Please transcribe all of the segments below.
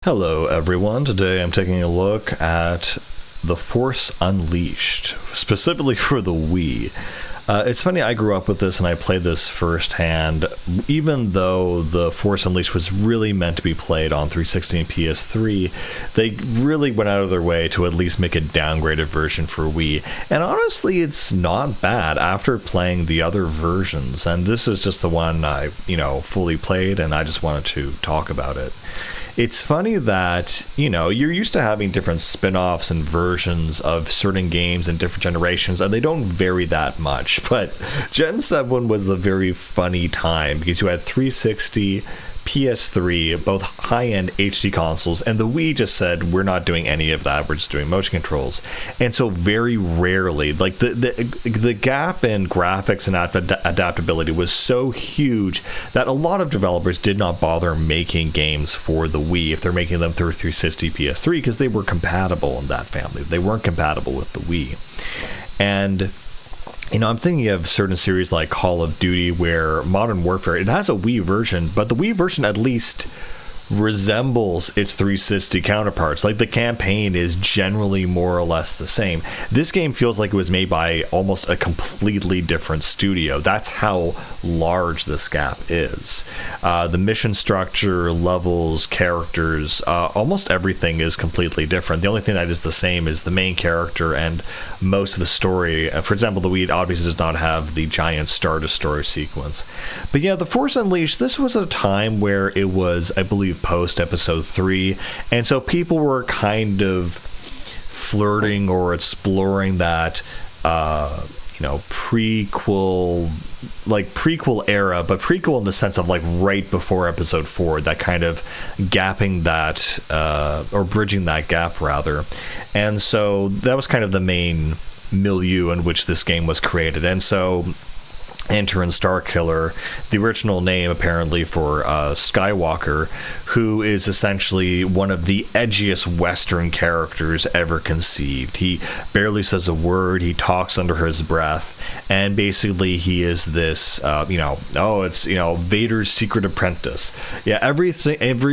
Hello everyone, today I'm taking a look at The Force Unleashed, specifically for the Wii. It's funny, I grew up with this and I played this firsthand, even though The Force Unleashed was really meant to be played on 360 and PS3, they really went out of their way to at least make a downgraded version for Wii. And honestly, it's not bad after playing the other versions, and this is just the one I, fully played, and I just wanted to talk about it. It's funny that, you're used to having different spin-offs and versions of certain games in different generations, and they don't vary that much. But Gen 7 was a very funny time because you had 360, PS3, both high-end HD consoles, and the Wii just said, we're not doing any of that, we're just doing motion controls. And so very rarely, like the gap in graphics and adaptability was so huge that a lot of developers did not bother making games for the Wii if they're making them through 360, PS3, because they were compatible in that family. They weren't compatible with the Wii. And I'm thinking of certain series like Call of Duty where Modern Warfare, it has a Wii version, but the Wii version at least resembles its 360 counterparts. Like the campaign is generally more or less the same. This game feels like it was made by almost a completely different studio. That's how large this gap is. The mission structure, levels, characters, almost everything is completely different. The only thing that is the same is the main character and most of the story. For example, the Wii obviously does not have the giant Star Destroyer sequence. But yeah, The Force Unleashed, this was a time where it was, I believe, post episode 3, and so people were kind of flirting or exploring that prequel era, but prequel in the sense of like right before episode 4, that kind of gapping that or bridging that gap rather. And so that was kind of the main milieu in which this game was created. And so enter in Starkiller, the original name apparently for Skywalker, who is essentially one of the edgiest Western characters ever conceived. He barely says a word, he talks under his breath, and basically he is this, Vader's secret apprentice. Yeah, every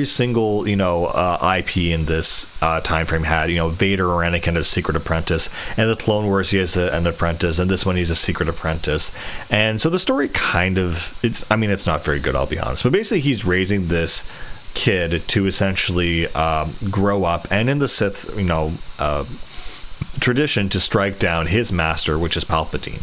single, IP in this time frame had, Vader or Anakin as secret apprentice, and the Clone Wars he is an apprentice, and this one he's a secret apprentice. And so the story kind of, it's not very good, I'll be honest, but basically he's raising this kid to essentially grow up and in the Sith tradition to strike down his master, which is Palpatine.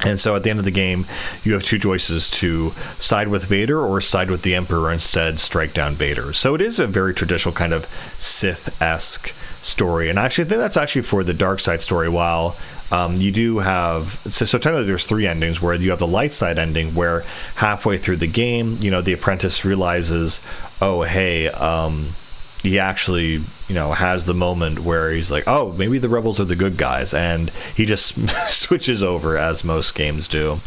And so at the end of the game, you have two choices: to side with Vader or side with the Emperor, instead strike down Vader. So it is a very traditional kind of Sith-esque story. And actually, I think that's actually for the dark side story. While you do have, so technically there's 3 endings, where you have the light side ending, where halfway through the game, the apprentice realizes, oh, hey, he actually, has the moment where he's like, oh, maybe the rebels are the good guys, and he just switches over, as most games do.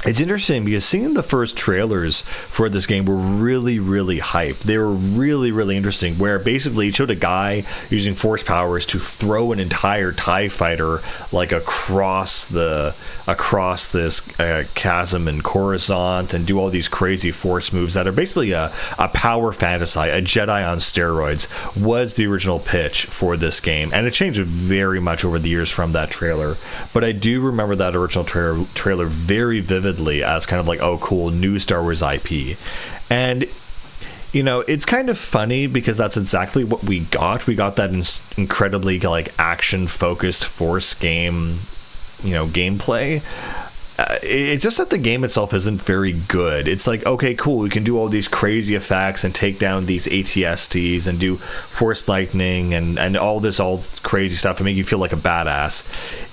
It's interesting because seeing the first trailers for this game were really, really hyped. They were really, really interesting, where basically it showed a guy using force powers to throw an entire TIE fighter like across this chasm in Coruscant, and do all these crazy force moves that are basically a power fantasy, a Jedi on steroids, was the original pitch for this game. And it changed very much over the years from that trailer. But I do remember that original trailer very vividly as kind of like, oh, cool, new Star Wars IP. And it's kind of funny because that's exactly what we got. We got that incredibly like action focused force game, gameplay. It's just that the game itself isn't very good. It's like, okay, cool, we can do all these crazy effects and take down these ATSTs and do force lightning and all crazy stuff to make you feel like a badass.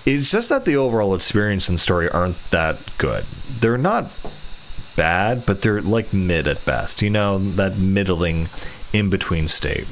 It's just that the overall experience and story aren't that good. They're not bad, but they're like mid at best, that middling in-between state.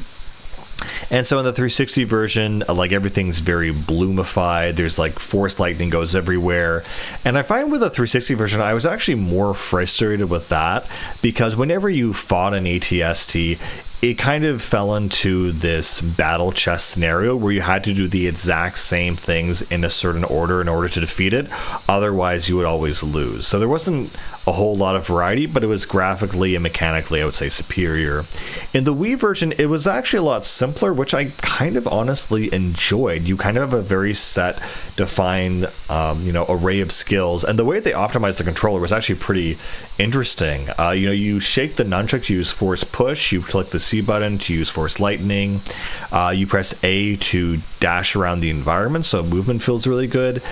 And so in the 360 version, like, everything's very bloomified. There's like force lightning goes everywhere. And I find with the 360 version, I was actually more frustrated with that, because whenever you fought an ATST, it kind of fell into this battle chess scenario where you had to do the exact same things in a certain order in order to defeat it. Otherwise, you would always lose. So there wasn't a whole lot of variety, but it was graphically and mechanically, I would say, superior. In the Wii version, it was actually a lot simpler, which I kind of honestly enjoyed. You kind of have a very set, defined, array of skills, and the way they optimized the controller was actually pretty interesting. You shake the nunchuck to use force push, you click the C button to use force lightning, you press A to dash around the environment, so movement feels really good.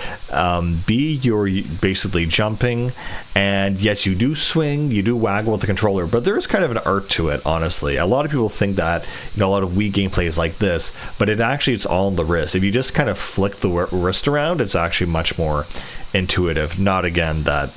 B, you're basically jumping, and yes, you do swing, you do waggle with the controller, but there is kind of an art to it, honestly. A lot of people think that a lot of Wii gameplay is like this, but it's all in the wrist. If you just kind of flick the wrist around, it's actually much more intuitive. Not again that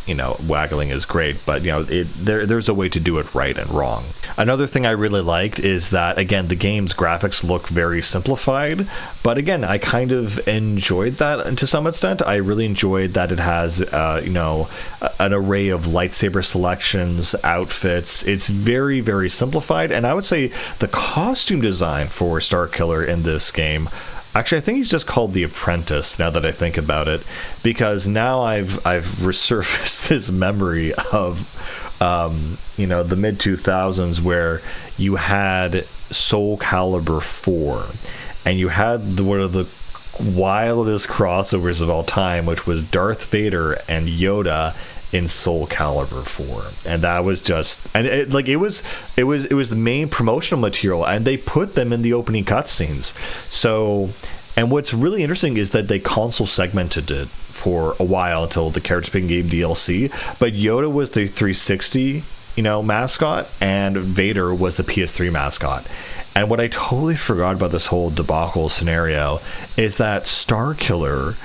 waggling is great, but there's a way to do it right and wrong. Another thing I really liked is that, again, the game's graphics look very simplified, but again, I kind of enjoyed that to some extent. I really enjoyed that it has an array of lightsaber selections, outfits. It's very, very simplified, and I would say the costume design for Starkiller in this game, actually, I think he's just called the Apprentice, now that I think about it, because now I've resurfaced this memory of the mid 2000s where you had Soul Calibur 4, and you had one of the wildest crossovers of all time, which was Darth Vader and Yoda in Soul Calibur 4, and that was just, and it was the main promotional material, and they put them in the opening cutscenes. So, and what's really interesting is that they console segmented it for a while until the characters became DLC, but Yoda was the 360 mascot, and Vader was the PS3 mascot. And what I totally forgot about this whole debacle scenario is that Starkiller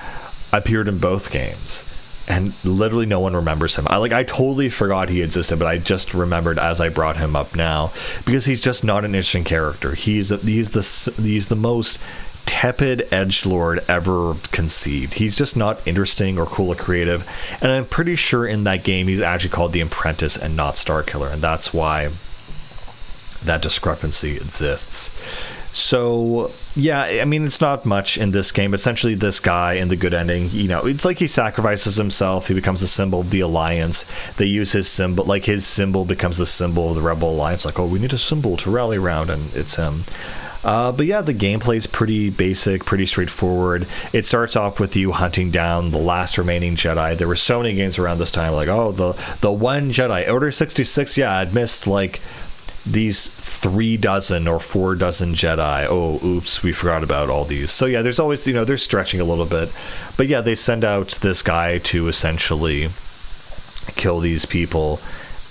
appeared in both games, and literally no one remembers him. I totally forgot he existed, but I just remembered as I brought him up now, because he's just not an interesting character. He's the most tepid edgelord ever conceived. He's just not interesting or cool or creative, and I'm pretty sure in that game he's actually called the Apprentice and not Starkiller, and that's why that discrepancy exists. So yeah, I mean, it's not much in this game. Essentially, this guy in the good ending, it's like he sacrifices himself. He becomes the symbol of the Alliance. They use his symbol, like his symbol becomes the symbol of the Rebel Alliance. Like, oh, we need a symbol to rally around, and it's him. But yeah, the gameplay is pretty basic, pretty straightforward. It starts off with you hunting down the last remaining Jedi. There were so many games around this time, like, oh, the one Jedi, Order 66. Yeah, I'd missed like these 3 dozen or 4 dozen Jedi. Oh, oops, we forgot about all these. So yeah, there's always, they're stretching a little bit, but yeah, they send out this guy to essentially kill these people,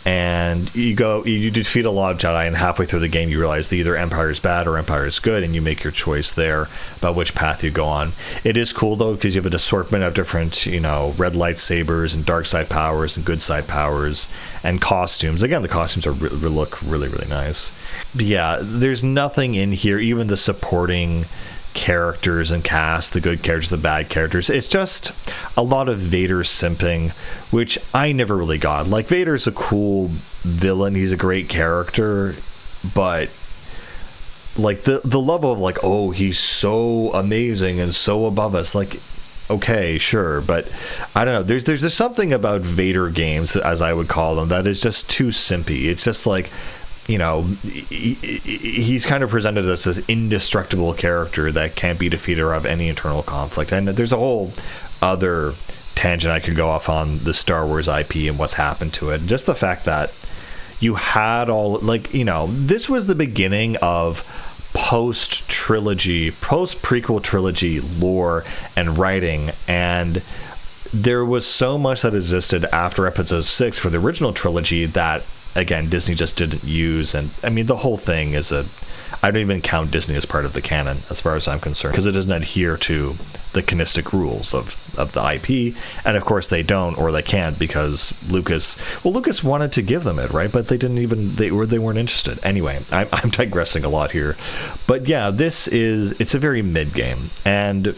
and you defeat a lot of Jedi, and halfway through the game you realize that either Empire is bad or Empire is good, and you make your choice there about which path you go on. It is cool though, because you have an assortment of different red lightsabers and dark side powers and good side powers and costumes. Again, the costumes look really, really nice. But yeah, there's nothing in here, even the supporting characters and cast, the good characters, the bad characters, it's just a lot of Vader simping, which I never really got. Like, Vader's a cool villain, he's a great character, but like the level of like, oh, he's so amazing and so above us, like, okay, sure, but I don't know, there's something about Vader games, as I would call them, that is just too simpy. It's just like, he's kind of presented as this indestructible character that can't be defeated or have any internal conflict. And there's a whole other tangent I could go off on the Star Wars IP and what's happened to it. Just the fact that you had all, like, this was the beginning of post-prequel trilogy lore and writing, and there was so much that existed after episode 6 for the original trilogy that, again, Disney just didn't use. And I mean, the whole thing is I don't even count Disney as part of the canon as far as I'm concerned, because it doesn't adhere to the canonistic rules of the IP, and of course they don't, or they can't, because Lucas wanted to give them it, right? But they didn't even, they weren't interested. Anyway, I'm digressing a lot here, but yeah, it's a very mid game, and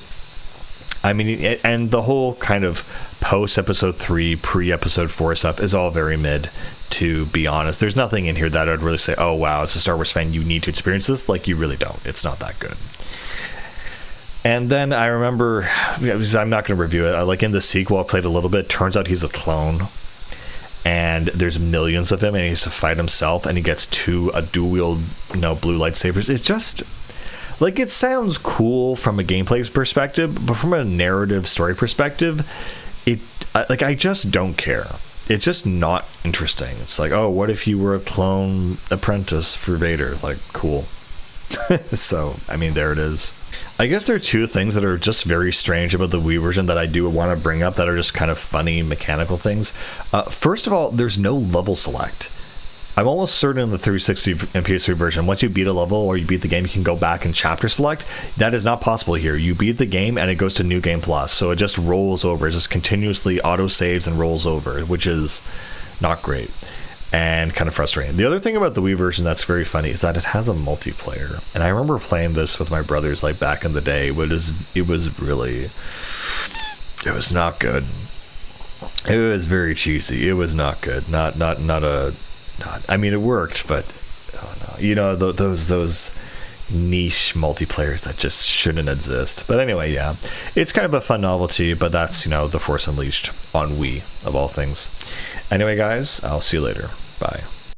I mean, and the whole kind of post episode 3, pre episode 4 stuff is all very mid, to be honest. There's nothing in here that I'd really say, oh wow, as a Star Wars fan you need to experience this. Like, you really don't. It's not that good. And then I remember, I'm not going to review it, like in the sequel I played a little bit, turns out he's a clone, and there's millions of him, and he has to fight himself, and he gets a dual wield, blue lightsabers. It's just like, it sounds cool from a gameplay perspective, but from a narrative story perspective, I just don't care. It's just not interesting. It's like, oh, what if you were a clone apprentice for Vader? Like, cool. So, I mean, there it is. I guess there are two things that are just very strange about the Wii version that I do want to bring up that are just kind of funny mechanical things. First of all, there's no level select. I'm almost certain in the 360 and PS3 version, once you beat a level or you beat the game, you can go back and chapter select. That is not possible here. You beat the game and it goes to New Game Plus. So it just rolls over. It just continuously auto saves and rolls over, which is not great and kind of frustrating. The other thing about the Wii version that's very funny is that it has a multiplayer. And I remember playing this with my brothers like back in the day. It was not good. It was very cheesy. It was not good. I mean, it worked, but those niche multiplayers that just shouldn't exist. But anyway, yeah, it's kind of a fun novelty, but that's, The Force Unleashed on Wii, of all things. Anyway, guys, I'll see you later. Bye.